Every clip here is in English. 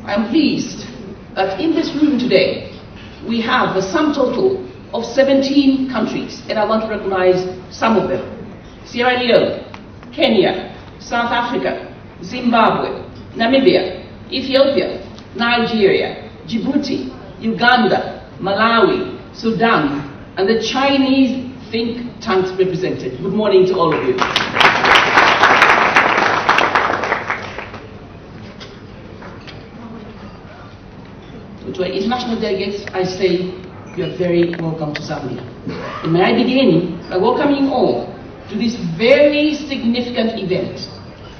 I'm pleased that in this room today, we have a sum total of 17 countries, and I want to recognize some of them. Sierra Leone, Kenya, South Africa, Zimbabwe, Namibia, Ethiopia, Nigeria, Djibouti, Uganda, Malawi, Sudan, and the Chinese think tanks represented. Good morning to all of you. To our international delegates, I say you are very welcome to Zambia. And may I begin by welcoming you all to this very significant event,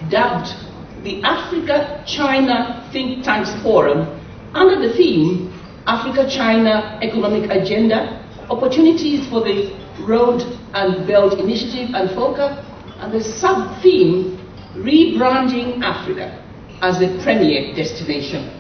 dubbed the Africa-China Think Tanks Forum, under the theme Africa-China Economic Agenda, Opportunities for the Road and Belt Initiative and FOCA, and the sub-theme Rebranding Africa as a Premier Destination.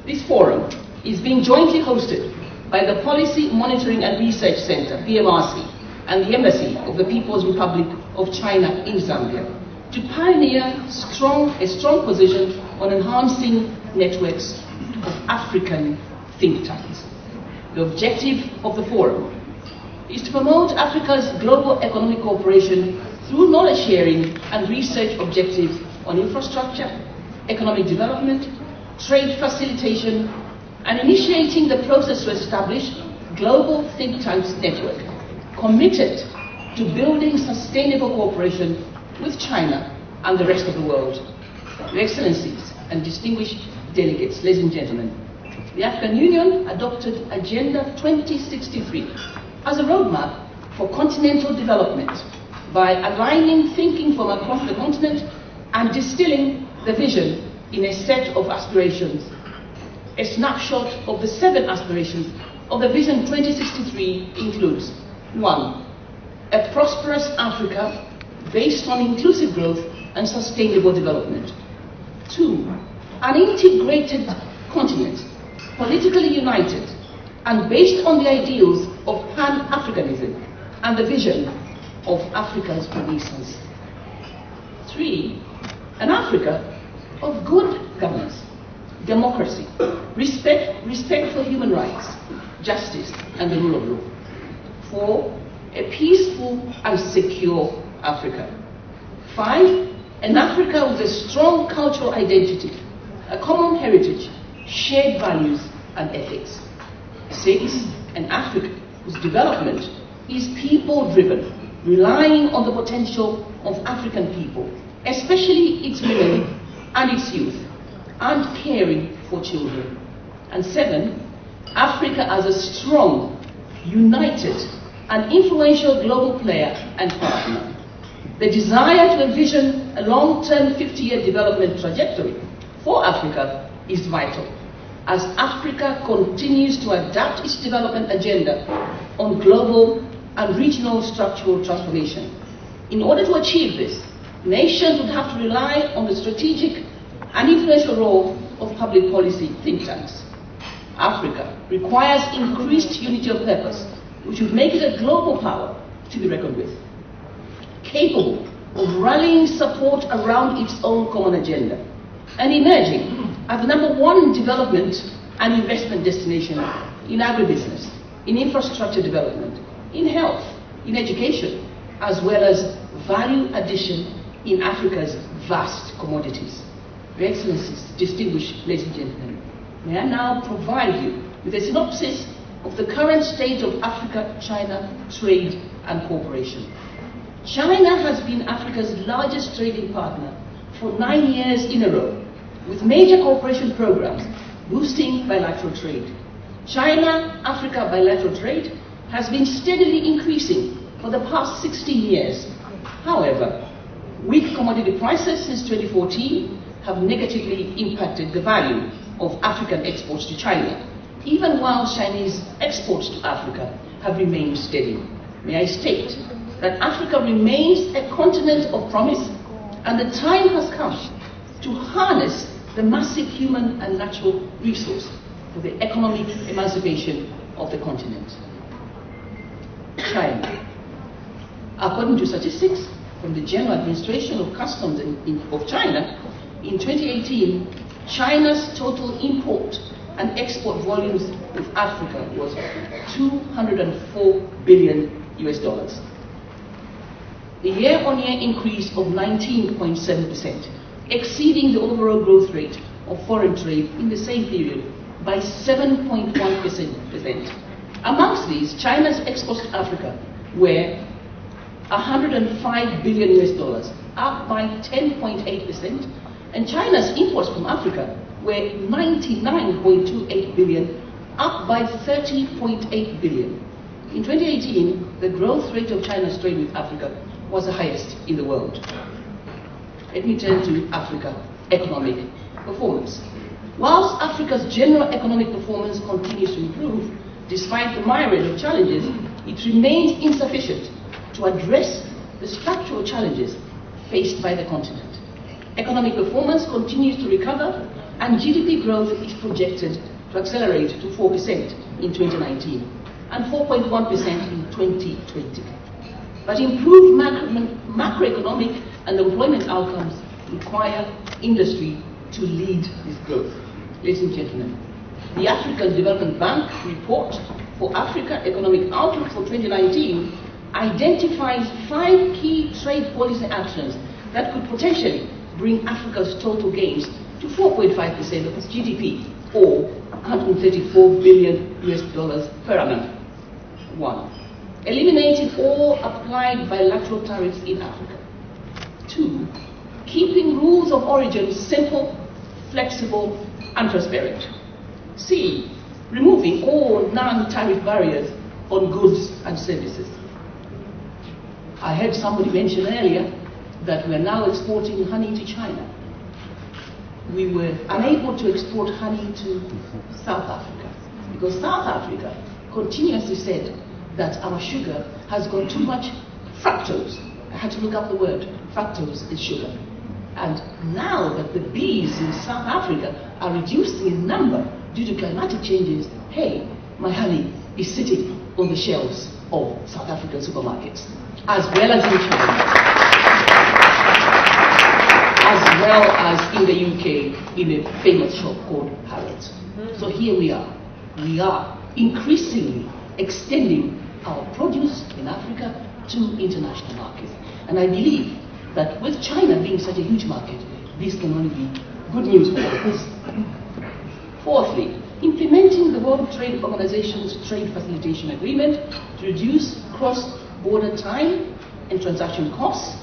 This forum is being jointly hosted by the Policy Monitoring and Research Center, PMRC, and the Embassy of the People's Republic of China in Zambia, to pioneer a strong position on enhancing networks of African think tanks. The objective of the forum is to promote Africa's global economic cooperation through knowledge sharing and research objectives on infrastructure, economic development, trade facilitation, and initiating the process to establish global think tanks network committed to building sustainable cooperation with China and the rest of the world. Your Excellencies and distinguished delegates, ladies and gentlemen, the African Union adopted Agenda 2063 as a roadmap for continental development by aligning thinking from across the continent and distilling the vision in a set of aspirations. A snapshot of the 7 aspirations of the Vision 2063 includes: 1. A prosperous Africa based on inclusive growth and sustainable development. 2. An integrated continent, politically united and based on the ideals of Pan-Africanism and the vision of Africa's Renaissance. 3. An Africa of good governance, democracy, respect for human rights, justice, and the rule of law. 4. A peaceful and secure Africa. 5. An Africa with a strong cultural identity, a common heritage, shared values and ethics. 6. An Africa whose development is people-driven, relying on the potential of African people, especially its women and its youth, and caring for children. And 7, Africa as a strong, united, and influential global player and partner. The desire to envision a long-term 50-year development trajectory for Africa is vital, as Africa continues to adapt its development agenda on global and regional structural transformation. In order to achieve this, nations would have to rely on the strategic and influential role of public policy think tanks. Africa requires increased unity of purpose, which would make it a global power to be reckoned with, capable of rallying support around its own common agenda, and emerging as the #1 development and investment destination in agribusiness, in infrastructure development, in health, in education, as well as value addition in Africa's vast commodities. Your Excellencies, distinguished ladies and gentlemen, may I now provide you with a synopsis of the current state of Africa-China trade and cooperation. China has been Africa's largest trading partner for 9 years in a row, with major cooperation programs boosting bilateral trade. China-Africa bilateral trade has been steadily increasing for the past 16 years. However, weak commodity prices since 2014 have negatively impacted the value of African exports to China, even while Chinese exports to Africa have remained steady. May I state that Africa remains a continent of promise, and the time has come to harness the massive human and natural resource for the economic emancipation of the continent. China. According to statistics from the General Administration of Customs of China, in 2018, China's total import and export volumes with Africa was 204 billion US dollars. A year-on-year increase of 19.7%, exceeding the overall growth rate of foreign trade in the same period by 7.1%. Amongst these, China's exports to Africa were 105 billion US dollars, up by 10.8%, and China's imports from Africa were 99.28 billion, up by 30.8 billion. In 2018, the growth rate of China's trade with Africa was the highest in the world. Let me turn to Africa economic performance. Whilst Africa's general economic performance continues to improve, despite the myriad of challenges, it remains insufficient to address the structural challenges faced by the continent. Economic performance continues to recover, and GDP growth is projected to accelerate to 4% in 2019 and 4.1% in 2020. But improved macroeconomic and employment outcomes require industry to lead this growth. Ladies and gentlemen, the African Development Bank report for Africa Economic Outlook for 2019 identifies 5 key trade policy actions that could potentially bring Africa's total gains to 4.5% of its GDP, or 134 billion US dollars per annum. 1. Eliminating all applied bilateral tariffs in Africa. 2. Keeping rules of origin simple, flexible, and transparent. C. Removing all non-tariff barriers on goods and services. I heard somebody mention earlier that we are now exporting honey to China. We were unable to export honey to South Africa because South Africa continuously said that our sugar has got too much fructose. I had to look up the word. Fructose is sugar. And now that the bees in South Africa are reducing in number due to climatic changes, hey, my honey is sitting on the shelves of South African supermarkets, as well as in China, as well as in the UK, in a famous shop called Harrods. So here we are increasingly extending our produce in Africa to international markets. And I believe that with China being such a huge market, this can only be good news for all of us. Fourthly, implementing the World Trade Organization's Trade Facilitation Agreement to reduce cross-border time and transaction costs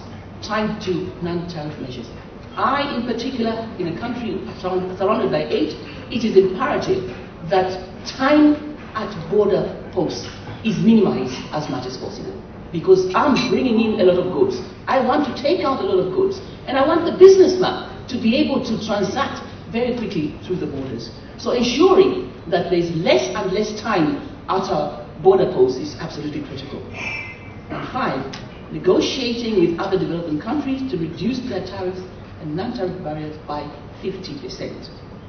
tied to non-tariff measures. In particular, in a country surrounded by 8, it is imperative that time at border posts is minimized as much as possible. Because I'm bringing in a lot of goods. I want to take out a lot of goods. And I want the businessman to be able to transact very quickly through the borders. So ensuring that there's less and less time at our border posts is absolutely critical. And 5, negotiating with other developing countries to reduce their tariffs and non-tariff barriers by 50%.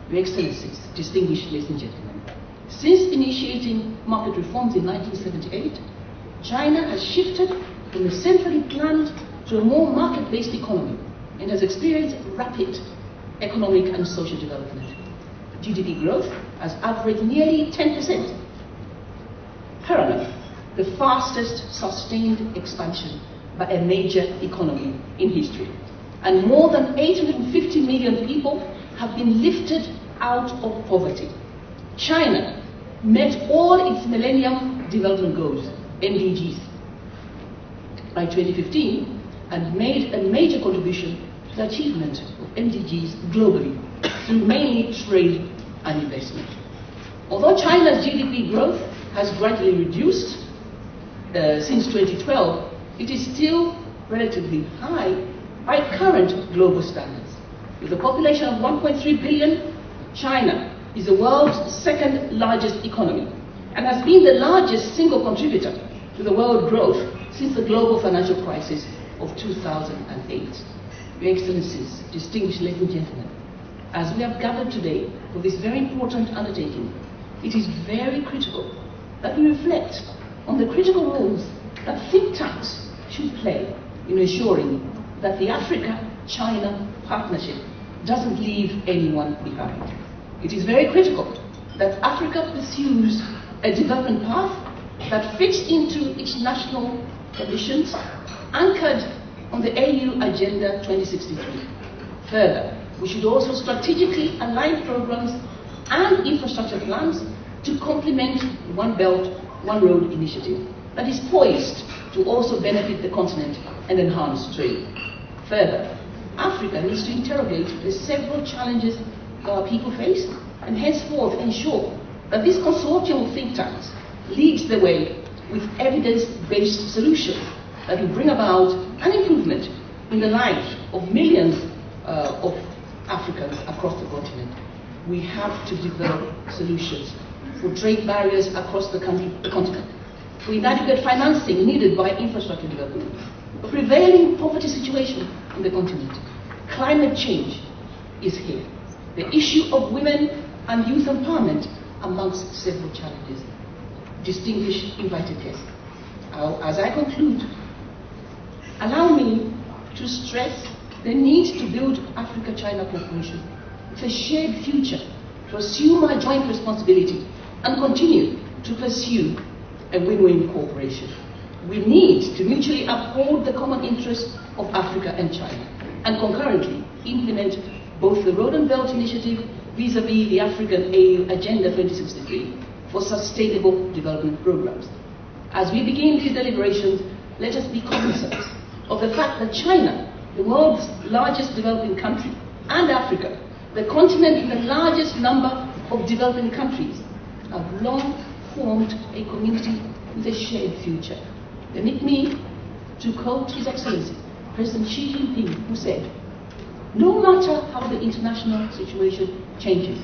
Your Excellencies, distinguished ladies and gentlemen, since initiating market reforms in 1978, China has shifted from a centrally planned to a more market-based economy and has experienced rapid economic and social development. GDP growth has averaged nearly 10% per annum, the fastest sustained expansion by a major economy in history. And more than 850 million people have been lifted out of poverty. China met all its Millennium Development Goals, MDGs, by 2015 and made a major contribution to the achievement of MDGs globally through mainly trade and investment. Although China's GDP growth has gradually reduced since 2012, it is still relatively high by current global standards. With a population of 1.3 billion, China is the world's second largest economy and has been the largest single contributor to the world growth since the global financial crisis of 2008. Your Excellencies, distinguished ladies and gentlemen, as we have gathered today for this very important undertaking, it is very critical that we reflect on the critical roles that think tanks should play in ensuring that the Africa-China partnership doesn't leave anyone behind. It is very critical that Africa pursues a development path that fits into its national conditions, anchored on the AU Agenda 2063. Further, we should also strategically align programs and infrastructure plans to complement One Belt, One Road initiative that is poised to also benefit the continent and enhance trade. Further, Africa needs to interrogate the several challenges our people face and henceforth ensure that this consortium of think tanks leads the way with evidence-based solutions that will bring about an improvement in the lives of millions of Africans across the continent. We have to develop solutions for trade barriers across the continent, for inadequate financing needed by infrastructure development, the prevailing poverty situation in the continent. Climate change is here. The issue of women and youth empowerment amongst several challenges. Distinguished invited guests, as I conclude, allow me to stress the need to build Africa-China cooperation with a shared future, to assume our joint responsibility and continue to pursue a win-win cooperation. We need to mutually uphold the common interests of Africa and China and concurrently implement both the Road and Belt Initiative vis-à-vis the African AU Agenda 2063 for sustainable development programs. As we begin these deliberations, let us be cognizant of the fact that China, the world's largest developing country, and Africa, the continent with the largest number of developing countries, have long formed a community with a shared future. Permit me to quote His Excellency, President Xi Jinping, who said, "No matter how the international situation changes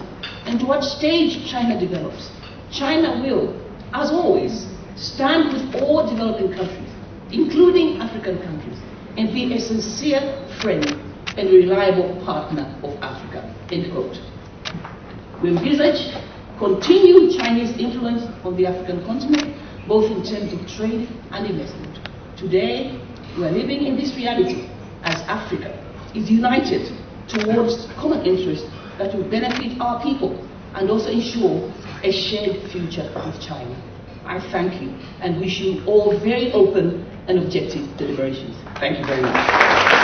and to what stage China develops, China will, as always, stand with all developing countries, including African countries, and be a sincere friend and reliable partner of Africa." End quote. We envisage continued Chinese influence on the African continent, both in terms of trade and investment. Today, we are living in this reality as Africa is united towards common interests that will benefit our people and also ensure a shared future with China. I thank you and wish you all very open and objective deliberations. Thank you very much.